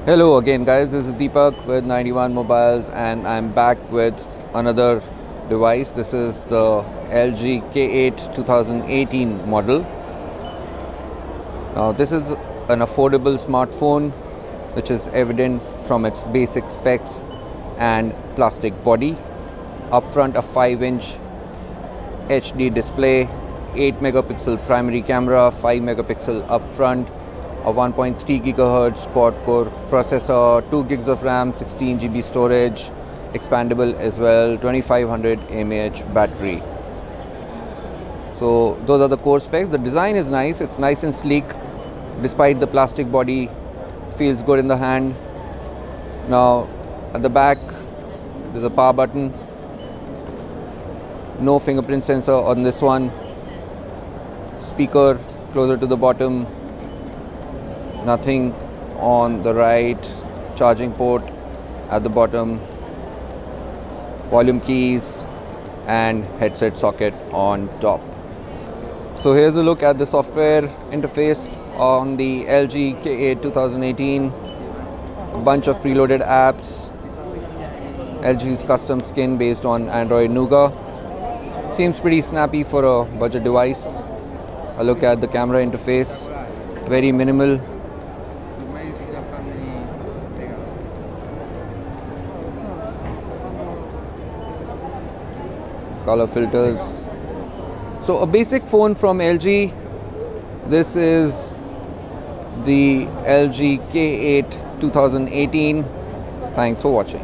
Hello again guys, this is Deepak with 91 Mobiles and I'm back with another device. This is the LG K8 2018 model. Now this is an affordable smartphone which is evident from its basic specs and plastic body. Up front, a 5-inch HD display, 8 megapixel primary camera, 5 megapixel up front, a 1.3 GHz quad-core processor, 2 gigs of RAM, 16 GB storage, expandable as well, 2500 mAh battery. So those are the core specs. The design is nice, it's nice and sleek despite the plastic body, feels good in the hand. Now at the back there's a power button, no fingerprint sensor on this one, speaker closer to the bottom, nothing on the right, charging port at the bottom, volume keys and headset socket on top. So here's a look at the software interface on the LG K8 2018. A bunch of preloaded apps, LG's custom skin based on Android Nougat. Seems pretty snappy for a budget device. A look at the camera interface, very minimal. Color filters. So a basic phone from LG. This is the LG K8 2018. Thanks for watching.